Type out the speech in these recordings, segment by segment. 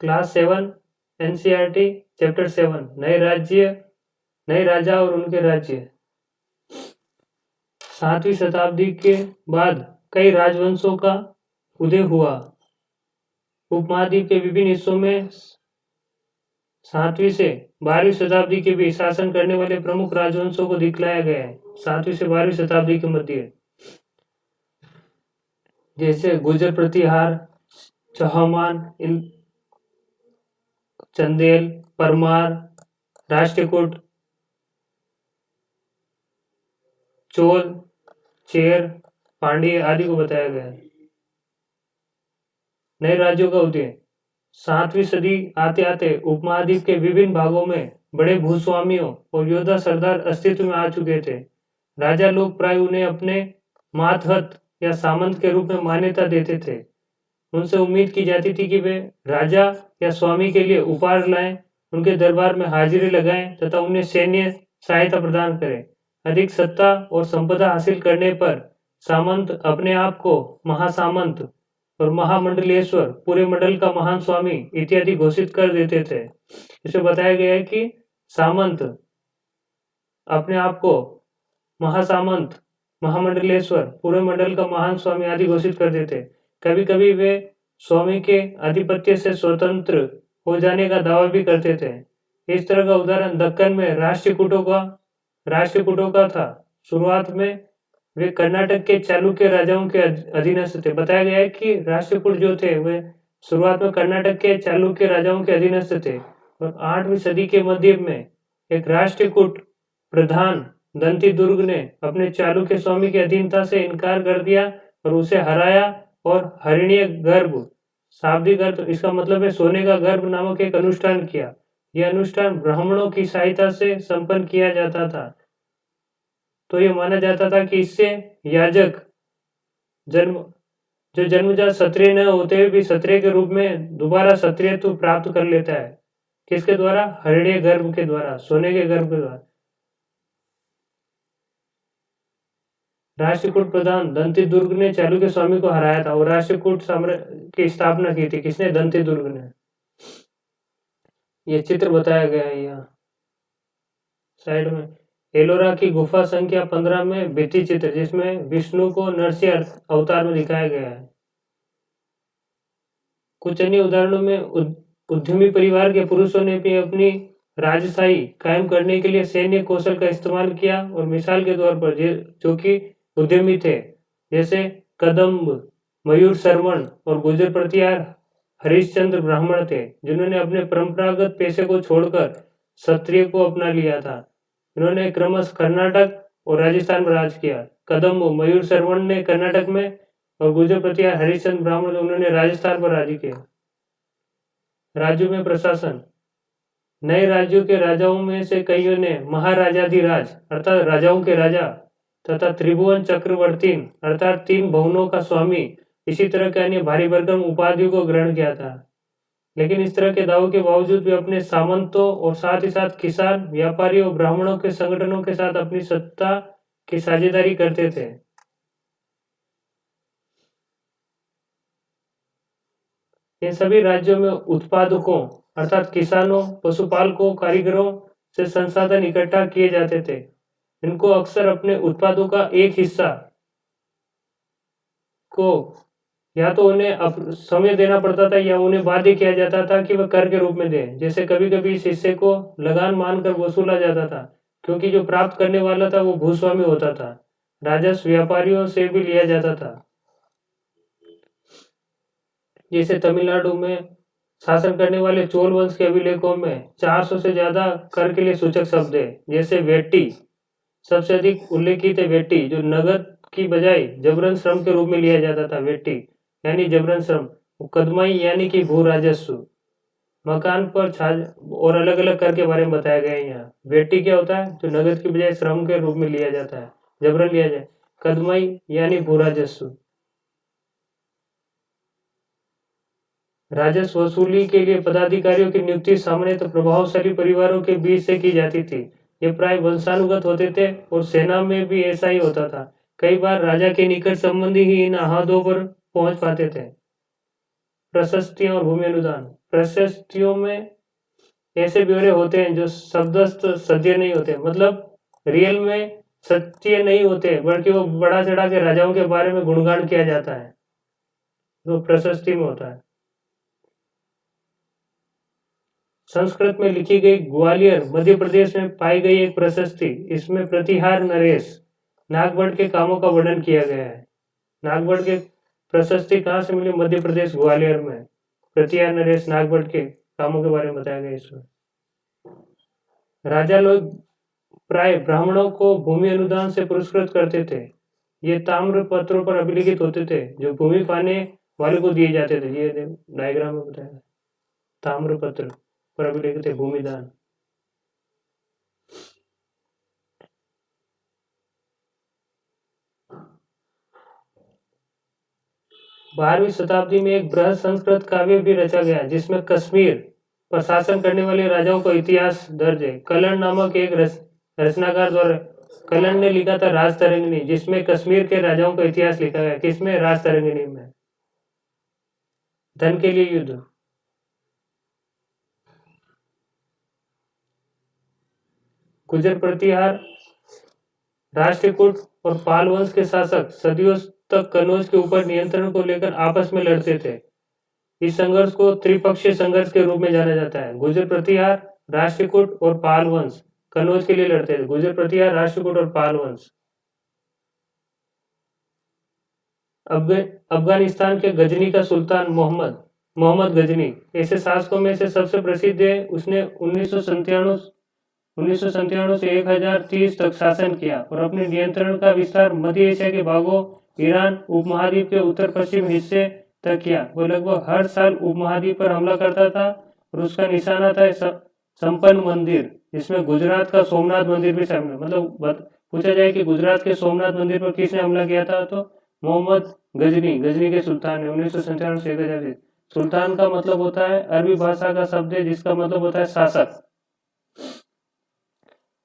Class 7 NCERT chapter 7 नए राजा और उनके राज्य। 7वीं शताब्दी के बाद कई राजवंशों का उदय हुआ। उपमहाद्वीप के विभिन्न हिस्सों में 7वीं से 12वीं शताब्दी के बीच शासन करने वाले प्रमुख राजवंशों को दिखलाया गया है। 7वीं से 12वीं शताब्दी के मध्य जैसे गुर्जर प्रतिहार, चौहान, चंदेल, परमार, राष्ट्रकूट, चोल, चेर, पांड्य आदि को बताया गया है। नए राज्यों का उदय। 7वीं सदी आते आते उपमहाद्वीप के विभिन्न भागों में बड़े भूस्वामियों और योद्धा सरदार अस्तित्व में आ चुके थे। राजा लोग प्राय उन्हें अपने मातहत या सामंत के रूप में मान्यता देते थे। उनसे उम्मीद की जाती थी कि वे राजा या स्वामी के लिए उपहार लाएं, उनके दरबार में हाजिरी लगाएं तथा उन्हें सैन्य सहायता प्रदान करें। अधिक सत्ता और संपदा हासिल करने पर सामंत अपने आप को महासामंत और महामंडलेश्वर, पूरे मंडल का महान स्वामी इत्यादि घोषित कर देते थे। इसमें बताया गया है कि सामंत अपने आप को महासामंत, महामंडलेश्वर, पूरे मंडल का महान स्वामी आदि घोषित कर देते। कभी कभी वे स्वामी के आधिपत्य से स्वतंत्र हो जाने का दावा भी करते थे। इस तरह का उदाहरण दक्कन में राष्ट्रकूटों का था। शुरुआत में वे कर्नाटक के चालुक्य राजाओं के अधीनस्थ थे। बताया गया है कि राष्ट्रकूट जो थे वे शुरुआत में कर्नाटक के चालुक्य राजाओं के अधीनस्थ थे और 8वीं सदी के मध्य में एक राष्ट्रकूट प्रधान दंती दुर्ग ने अपने चालुक्य स्वामी की अधीनता से इनकार कर दिया और उसे हराया और हरिणीय गर्भ, शाब्दिक अर्थ इसका मतलब है सोने का गर्भ नामक एक अनुष्ठान किया। यह अनुष्ठान ब्राह्मणों की सहायता से संपन्न किया जाता था। तो यह माना जाता था कि इससे याजक जो जन्मजात क्षत्रिय न होते हुए भी क्षत्रिय के रूप में दोबारा क्षत्रियत्व प्राप्त कर लेता है। किसके द्वारा? हरिणीय गर्भ के द्वारा, सोने के गर्भ के द्वारा। राष्ट्रकूट प्रधान दंती दुर्ग ने चालुक्य स्वामी को हराया था और राष्ट्रकूट साम्राज्य की स्थापना की थी। किसने? दंती दुर्ग ने। यह चित्र बताया गया है यहाँ साइड में। एलोरा की गुफा संख्या 15 में भित्ति चित्र जिसमें विष्णु को नरसिंह अवतार में दिखाया गया है। कुछ अन्य उदाहरणों में उद्यमी परिवार के पुरुषों ने भी अपनी राजशाही कायम करने के लिए सैन्य कौशल का इस्तेमाल किया और मिसाल के तौर पर जो कि उद्यमी थे जैसे कदम्ब, मयूर शरवण और गुर्जर प्रतिहार हरिश्चंद्र ब्राह्मण थे जिन्होंने अपने परंपरागत पेशे को छोड़कर क्षत्रिय को अपना लिया था। इन्होंने क्रमशः कर्नाटक और राजस्थान में राज किया। कदम्ब मयूर शरवण ने कर्नाटक में और गुर्जर प्रतिहार हरिश्चंद्र ब्राह्मण उन्होंने राजस्थान पर राज किया। राज्यों में प्रशासन। नए राज्यों के राजाओं में से कईयों ने महाराजाधिराज अर्थात राजाओं के राजा तथा त्रिभुवन चक्रवर्ती अर्थात 3 भुवनों का स्वामी इसी तरह के अन्य भारी भरकम उपाधियों को ग्रहण किया था। लेकिन इस तरह के दावों के बावजूद भी अपने सामंतों और साथ ही साथ किसान, व्यापारियों और ब्राह्मणों के संगठनों के साथ अपनी सत्ता की साझेदारी करते थे। इन सभी राज्यों में उत्पादकों अर्थात किसानों, पशुपालकों, कारीगरों से संसाधन इकट्ठा किए जाते थे। इनको अक्सर अपने उत्पादों का एक हिस्सा को या तो उन्हें समय देना पड़ता था या उन्हें बाध्य किया जाता था कि वह कर के रूप में दें। जैसे कभी कभी इस हिस्से को लगान मानकर वसूला जाता था क्योंकि जो प्राप्त करने वाला था वो भूस्वामी होता था। राजस्व व्यापारियों से भी लिया जाता था। जैसे तमिलनाडु में शासन करने वाले चोल वंश के अभिलेखों में 400 से ज्यादा कर के लिए सूचक शब्द है। जैसे वेट्टी सबसे अधिक उल्लेखित है। वेट्टी जो नगद की बजाय जबरन श्रम के रूप में लिया जाता था। वेट्टी यानी जबरन श्रम। कदमाई यानी कि भू राजस्व। मकान पर छाज और अलग अलग कर के बारे में बताया गया है। यहाँ वेट्टी क्या होता है? जो नगद की बजाय श्रम के रूप में लिया जाता है, जबरन लिया जाए। कदमाई यानी भू राजस्व। राजस्व वसूली के लिए पदाधिकारियों की नियुक्ति सामान्यतः प्रभावशाली परिवारों के बीच से की जाती थी। ये प्राय वंशानुगत होते थे और सेना में भी ऐसा ही होता था। कई बार राजा के निकट संबंधी ही इन अहदों पर पहुंच पाते थे। प्रशस्तियां और भूमि अनुदान। प्रशस्तियों में ऐसे ब्यौरे होते हैं जो शब्दस्थ सत्य नहीं होते, मतलब रियल में सत्य नहीं होते, बल्कि वो बढ़ा चढ़ा के राजाओं के बारे में गुणगान किया जाता है, जो प्रशस्ति में होता है। संस्कृत में लिखी गई ग्वालियर मध्य प्रदेश में पाई गई एक प्रशस्ति, इसमें प्रतिहार नरेश नागभट्ट के कामों का वर्णन किया गया है। नागभट्ट के प्रशस्ति कहाँ से मिली? मध्य प्रदेश ग्वालियर में। प्रतिहार नरेश नागभट्ट के कामों के बारे में बताया गया इसमें। राजा लोग प्राय ब्राह्मणों को भूमि अनुदान से पुरस्कृत करते थे। ये ताम्र पत्रों पर अभिलिखित होते थे जो भूमि पाने वाले को दिए जाते थे। ये डायग्राम में बताया, ताम्र पत्र पर अभिलिखित है भूमिदान। बारहवीं शताब्दी में एक बृहद संस्कृत काव्य भी रचा गया जिसमें कश्मीर पर शासन करने वाले राजाओं का इतिहास दर्ज है। कलन नामक एक रचनाकार द्वारा कलन ने लिखा था राजतरंगिणी, जिसमें कश्मीर के राजाओं का इतिहास लिखा गया। किसमें? राजतरंगिणी में। धन के लिए युद्ध। गुजर प्रतिहार राष्ट्रकूट और पाल वंश के शासक सदियों तक कनौज के ऊपर नियंत्रण को लेकर आपस में लड़ते थे। इस संघर्ष को त्रिपक्षीय संघर्ष के रूप में जाना जाता है। गुजर प्रतिहार, राष्ट्रकूट और पाल वंश कनौज के लिए लड़ते थे। गुजर प्रतिहार, राष्ट्रकूट और पाल वंश। अफगानिस्तान के गजनी का सुल्तान मोहम्मद गजनी ऐसे शासकों में से सबसे प्रसिद्ध है। उसने 1997 से 1030 तक शासन किया और अपने नियंत्रण का विस्तार मध्य एशिया के भागों, ईरान उपमहाद्वीप के उत्तर पश्चिम हिस्से तक किया। वो लगभग हर साल उपमहाद्वीप पर हमला करता था और उसका निशाना था संपन्न मंदिर, जिसमें गुजरात का सोमनाथ मंदिर भी शामिल है। मतलब पूछा जाए कि गुजरात के सोमनाथ मंदिर पर किसने हमला किया था, तो मोहम्मद गजनी के सुल्तान ने 1997 से 1030। सुल्तान का मतलब होता है, अरबी भाषा का शब्द है जिसका मतलब होता है शासक।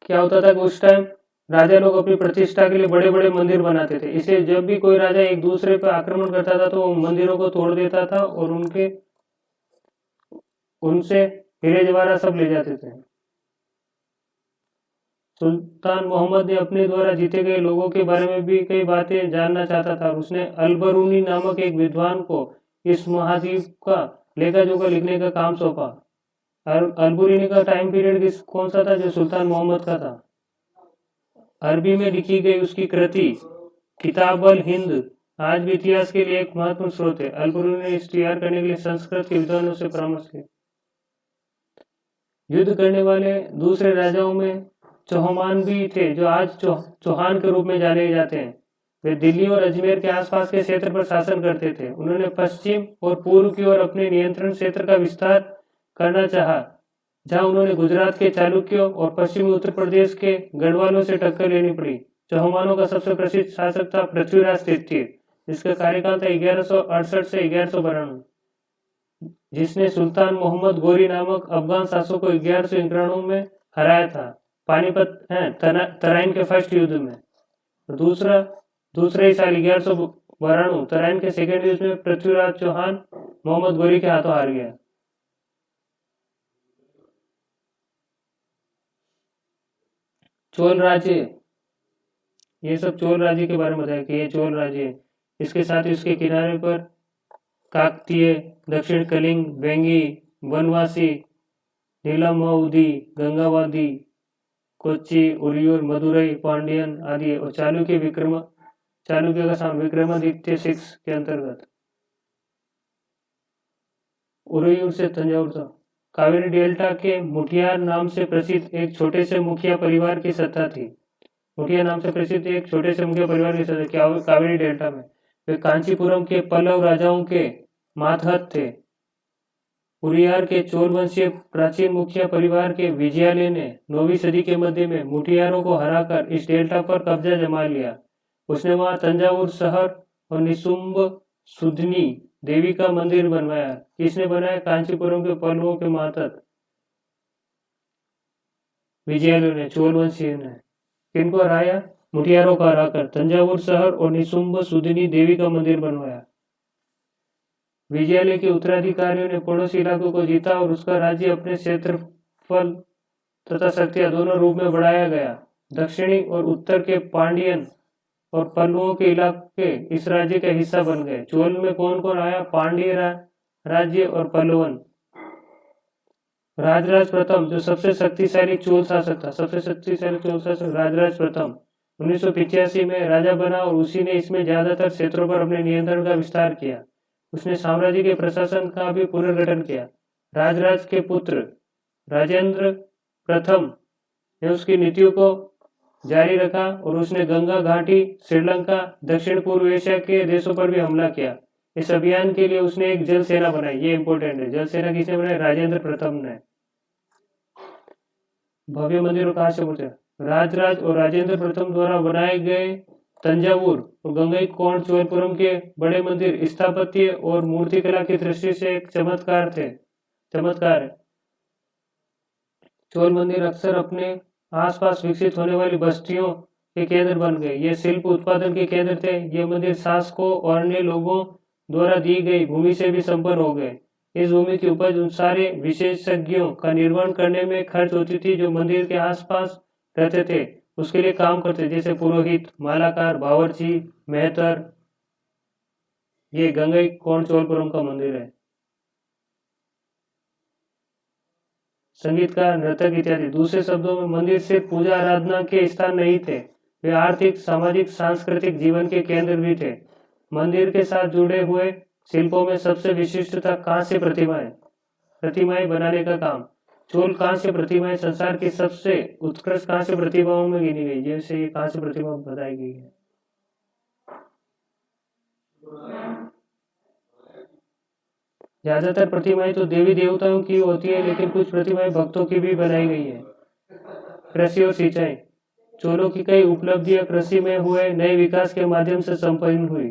क्या होता था कि उस टाइम राजा लोग अपनी प्रतिष्ठा के लिए बड़े बड़े मंदिर बनाते थे। इसे जब भी कोई राजा एक दूसरे पर आक्रमण करता था तो मंदिरों को तोड़ देता था और उनसे हीरे जवाहरात सब ले जाते थे। सुल्तान मोहम्मद ने अपने द्वारा जीते गए लोगों के बारे में भी कई बातें जानना चाहता था। उसने अलबरूनी नामक एक विद्वान को इस महाद्वीप का लेखा जोखा लिखने का काम सौंपा। अलबरूनी का टाइम पीरियड कौन सा था? जो सुल्तान मोहम्मद का था। अरबी में लिखी गई उसकी कृति किताब अल हिंद आज भी इतिहास के लिए एक महत्वपूर्ण स्रोत है। अलबरूनी ने इसे तैयार करने के लिए संस्कृत के विद्वानों से परामर्श किया। युद्ध करने वाले दूसरे राजाओं में चौहान भी थे, जो आज चौहान के रूप में जाने जाते हैं। वे दिल्ली और अजमेर के आसपास के क्षेत्र पर शासन करते थे। उन्होंने पश्चिम और पूर्व की ओर अपने नियंत्रण क्षेत्र का विस्तार करना चाहा, जहां उन्होंने गुजरात के चालुक्यों और पश्चिमी उत्तर प्रदेश के गढ़वालों से टक्कर लेनी पड़ी। चौहानों का सबसे प्रसिद्ध शासक था पृथ्वीराज तृतीय, जिसका कार्यकाल था 1168 से 1192, जिसने सुल्तान मोहम्मद गोरी नामक अफगान शासक को 1191 में हराया था पानीपत तराइन के फर्स्ट युद्ध में। दूसरे साल 1192 तराइन के सेकेंड युद्ध में पृथ्वीराज चौहान मोहम्मद गोरी के हाथों हार गया। चोल राज्य, ये सब चोल राज्य के बारे में बताया कि ये चोल राज्य है। इसके साथ ही उसके किनारे पर काकतीय, दक्षिण कलिंग, वेंगी, बनवासी, नीलमाउदी, गंगावादी, कोच्चि, उरियूर, मदुरई, पांडियन आदि और चालुक्य का स्थान विक्रमादित्य 6 के अंतर्गत। उरियूर से तंजावुर तक कावेरी डेल्टा के मुठियार नाम से प्रसिद्ध एक छोटे से मुखिया परिवार की सत्ता थी। मुखिया नाम से प्रसिद्ध एक छोटे से मुखिया परिवार की सत्ता कावेरी डेल्टा में। वे कांचीपुरम के पल्लव राजाओं के मातहत थे। उरियार के चोल वंशीय प्राचीन मुखिया परिवार के विजयालय ने 9वीं सदी के मध्य में मुठियारों को हराकर इस डेल्टा पर कब्जा जमा लिया। उसने वहां तंजावुर शहर और निशुंभ सुधनी देवी का मंदिर बनवाया। किसने बनाया? कांचीपुरम के पल्लवों के मातहत विजयालय ने, चोल वंशीय ने। किनको हराया? मुठियारों को हराकर तंजावुर शहर और निशुंभ सुधनी देवी का मंदिर बनवाया। विजयालय के उत्तराधिकारियों ने पड़ोसी इलाकों को जीता और उसका राज्य अपने क्षेत्रफल तथा शक्तियां दोनों रूप में बढ़ाया गया। दक्षिणी और उत्तर के पांडियन और पल्लवों के इलाके इस राज्य का हिस्सा बन गए। चोल में कौन कौन आया? पांड्य राज्य और पल्लवन। राजराज प्रथम जो सबसे शक्तिशाली चोल शासक था, सबसे शक्तिशाली चोल शासक राजराज प्रथम 1985 में राजा बना और उसी ने इसमें ज्यादातर क्षेत्रों पर अपने नियंत्रण का विस्तार किया। उसने साम्राज्य के प्रशासन का भी पुनर्गठन किया। राजराज के पुत्र राजेंद्र प्रथम ने उसकी नीतियों को जारी रखा और उसने गंगा घाटी, श्रीलंका, दक्षिण पूर्व एशिया के देशों पर भी हमला किया। इस अभियान के लिए उसने एक जल सेना बनाई। ये इंपॉर्टेंट है। जल सेना किसने बनाई? राजेंद्र प्रथम ने। भव्य मंदिरों कहाँ से मूर्तियां? राजराज और राजेंद्र प्रथम द्वारा बनाए गए तंजावुर और गंगईकोंड चोलपुरम के बड़े मंदिर स्थापत्य और मूर्तिकला की दृष्टि से एक चमत्कार है। चोल मंदिर अक्सर अपने आसपास विकसित होने वाली बस्तियों के केंद्र बन गए। ये शिल्प उत्पादन के केंद्र थे। ये मंदिर शासकों और अन्य लोगों द्वारा दी गई भूमि से भी संपन्न हो गए। इस भूमि की उपज उन सारे विशेषज्ञों का निर्माण करने में खर्च होती थी जो मंदिर के आसपास रहते थे, उसके लिए काम करते, जैसे पुरोहित, मालाकार, बावर्ची, मेहतर। ये गंगईकोंड चोलपुरम का मंदिर है। संगीतकार, नर्तक इत्यादि। दूसरे शब्दों में मंदिर सिर्फ पूजा आराधना के स्थान नहीं थे, वे आर्थिक, सामाजिक, सांस्कृतिक जीवन के केंद्र भी थे। मंदिर के साथ जुड़े हुए शिल्पों में सबसे विशिष्ट था कांस्य प्रतिमाएं बनाने का काम। चोल कांस्य प्रतिमाएं संसार की सबसे उत्कृष्ट कांस्य प्रतिमाओं में गिनी गई। जैसे ये कांस्य प्रतिमा बताई गई है। ज्यादातर प्रतिमाएं तो देवी देवताओं की होती है, लेकिन कुछ प्रतिमाएं भक्तों की भी बनाई गई है। कृषि और सिंचाई। चोलों की कई उपलब्धियां कृषि में हुए नए विकास के माध्यम से संपन्न हुई।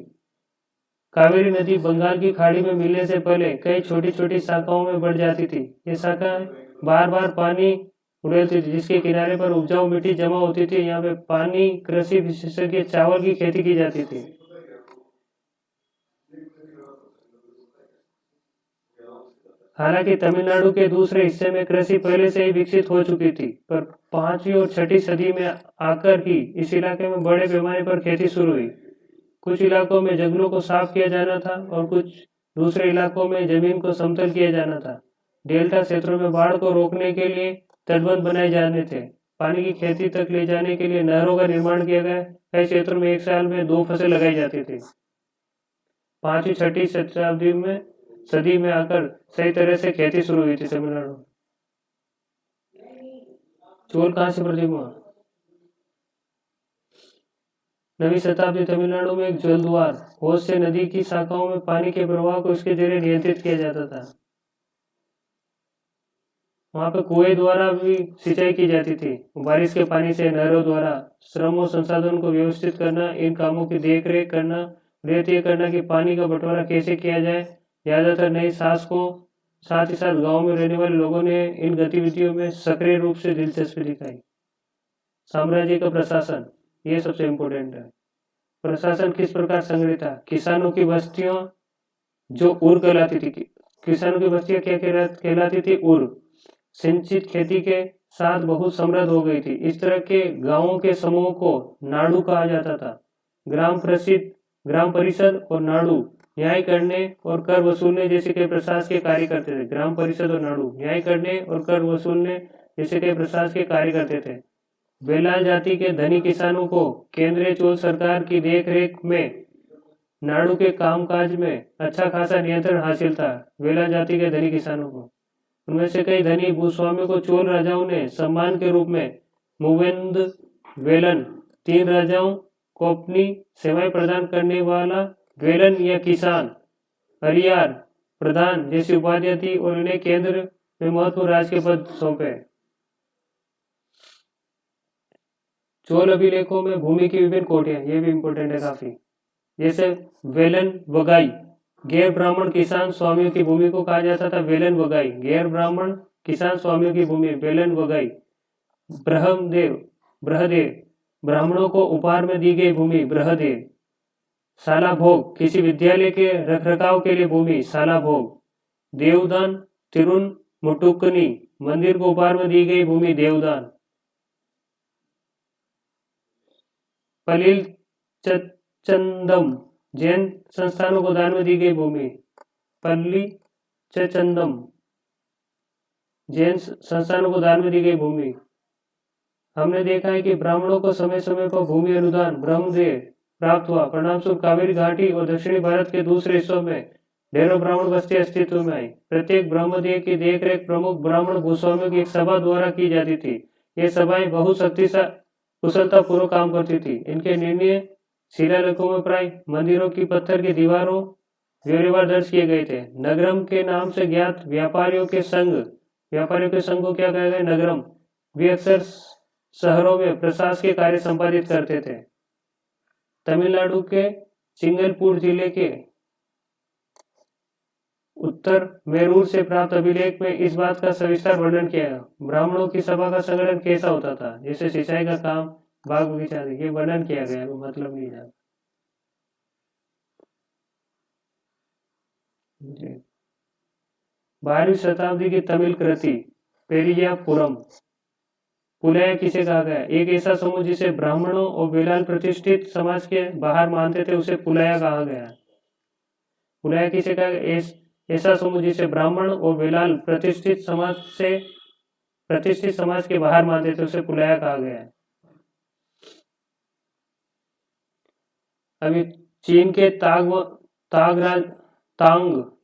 कावेरी नदी बंगाल की खाड़ी में मिलने से पहले कई छोटी छोटी शाखाओं में बढ़ जाती थी। ये शाखाएं बार बार पानी उड़ेलती थी, जिसके किनारे पर उपजाऊ मिट्टी जमा होती थी। यहाँ पे पानी कृषि विशेषज्ञ चावल की खेती की जाती थी। हालांकि तमिलनाडु के दूसरे हिस्से में कृषि पहले से ही विकसित हो चुकी थी, पर 5वीं और 6ठी सदी में आकर ही इस इलाके में बड़े पैमाने पर खेती शुरू हुई। कुछ इलाकों में जंगलों को साफ किया जाना था और कुछ दूसरे इलाकों में जमीन को समतल किया जाना था। डेल्टा क्षेत्रों में बाढ़ को रोकने के लिए तटबंध बनाए जाने थे। पानी की खेती तक ले जाने के लिए नहरों का निर्माण किया गया। कई क्षेत्रों में एक साल में 2 फसल लगाई जाती थी। 5वीं 6ठी सदी में आकर सही तरह से खेती शुरू हुई थी तमिलनाडु। चोल कहाँ से प्रतिमा? 9वीं शताब्दी तमिलनाडु में एक जलद्वार होश से नदी की शाखाओं में पानी के प्रवाह को इसके जरिए नियंत्रित किया जाता था। वहां पर कुएं द्वारा भी सिंचाई की जाती थी। बारिश के पानी से नहरों द्वारा श्रम और संसाधन को व्यवस्थित करना, इन कामों की देखरेख करना, तय करना कि पानी का बंटवारा कैसे किया जाए। ज्यादातर नए शासकों साथ ही साथ गांव में रहने वाले लोगों ने इन गतिविधियों में सक्रिय रूप से दिलचस्पी दिखाई। साम्राज्य का प्रशासन, ये सबसे इम्पोर्टेंट है। प्रशासन किस प्रकार संगठित था? किसानों की बस्तियों जो उर कहलाती थी, किसानों की बस्तियां क्या कहलाती थी? उर। सिंचित खेती के साथ बहुत समृद्ध हो गई थी। इस तरह के गांवों के समूह को नाडु कहा जाता था। ग्राम परिषद और नाडु न्याय करने और कर वसूलने जैसे कई प्रशासकीय कार्य करते थे। ग्राम परिषद और नाडु न्याय करने और कर वसूलने जैसे कई प्रशासकीय कार्य करते थे। बेलाल जाति के धनी किसानों को केंद्रीय चोल सरकार की देखरेख में नाडु के कामकाज में अच्छा खासा नियंत्रण हासिल था। बेलाल जाति के धनी किसानों को, उनमें से कई धनी भूस्वामियों को चोल राजाओं ने सम्मान के रूप में मूवेंद वेलन, 3 राजाओं को अपनी सेवाएं प्रदान करने वाला वेलन या किसान, हरियार, प्रधान जैसी उपाधियां थी और उन्हें केंद्र में महत्वपूर्ण राज के पद सौंपे। चोल अभिलेखों में भूमि की विभिन्न कोटियां, ये भी इंपॉर्टेंट है काफी। जैसे वेलन वगाई, गैर ब्राह्मण किसान स्वामियों की भूमि को कहा जाता था वेलन वगाई। गैर ब्राह्मण किसान स्वामियों की भूमि वेलन वगाई। ब्रह्मदेव, ब्रहदेव, ब्राह्मणों को उपहार में दी गई भूमि ब्रहदेव। साला भोग, किसी विद्यालय के रखरखाव के लिए भूमि, साला भोग। देवदान, तिरुन मुटुकनी, मंदिर को उपहार में दी गई भूमि, देवदान। पलिल चंदम, जैन संस्थानों को दान में दी गई भूमि, पल्ली चंदम, जैन संस्थानों को दान में दी गई भूमि। हमने देखा है कि ब्राह्मणों को समय समय पर भूमि अनुदान ब्रह्मदेव प्राप्त हुआ। परिणाम स्वरूप कावेरी घाटी और दक्षिणी भारत के दूसरे हिस्सों में ढेरों ब्राह्मण बस्ती अस्तित्व में आई। प्रत्येक ब्रह्मदेव की देखरेख प्रमुख ब्राह्मण भूस्वामियों की एक सभा द्वारा की जाती थी। ये सभाएं बहुत कुशलता पूर्वक काम करती थी। इनके निर्णय शिलालेखों में प्राय मंदिरों की पत्थर की दीवारों ब्यौरेवार दर्ज किए गए थे। नगरम के नाम से ज्ञात व्यापारियों के संघ को क्या कहा गया, नगरम। वे अक्सर शहरों में प्रशासकीय कार्य संपादित करते थे। तमिलनाडु के चिंगलपूर जिले के उत्तर मेरूर से प्राप्त अभिलेख में इस बात का सविस्तार वर्णन किया है। ब्राह्मणों की सभा का संगठन कैसा होता था, जैसे सिंचाई का काम, बाग बगीचा, ये वर्णन किया गया है, मतलब नहीं जाना। 12वीं शताब्दी की तमिल कृति पेरियापुरम। पुलैया किसे कहा गया, एक ऐसा समूह जिसे ब्राह्मणों और वेलाल प्रतिष्ठित समाज के बाहर मानते थे, उसे पुलैया कहा गया। पुलैया किसे कहा गया, ऐसा समूह जिसे ब्राह्मण और वेलाल प्रतिष्ठित समाज के बाहर मानते थे, उसे पुलैया कहा गया। अभी चीन के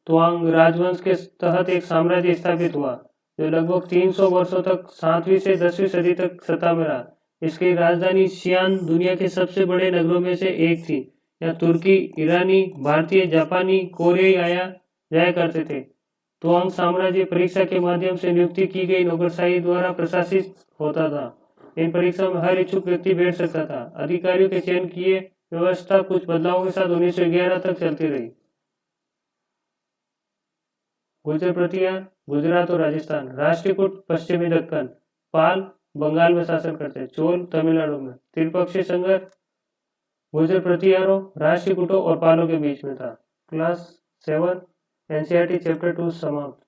त्वांग राजवंश के तहत एक साम्राज्य स्थापित हुआ जो लगभग 300 वर्षों तक 7वीं से 10वीं सदी तक सत्ता में रहा। इसकी राजधानी शियान दुनिया के सबसे बड़े नगरों में से एक थी। यहाँ तुर्की, ईरानी, भारतीय, जापानी, कोरियाई जाया करते थे। त्वांग साम्राज्य परीक्षा के माध्यम से नियुक्ति की गई नौकरशाही द्वारा प्रशासित होता था। इन परीक्षाओं में हर इच्छुक व्यक्ति बैठ सकता था। अधिकारियों के चयन किए व्यवस्था कुछ बदलावों के साथ 1911 तक चलती रही। गुर्जर प्रतियां गुजरात और राजस्थान, राष्ट्रकूट पश्चिमी दक्कन, पाल बंगाल में शासन करते, चोल तमिलनाडु में। त्रिपक्षीय संघर्ष गुर्जर प्रतिहारों, राष्ट्रकूटों और पालों के बीच में था। क्लास 7 एनसीईआरटी चैप्टर 2 समाप्त।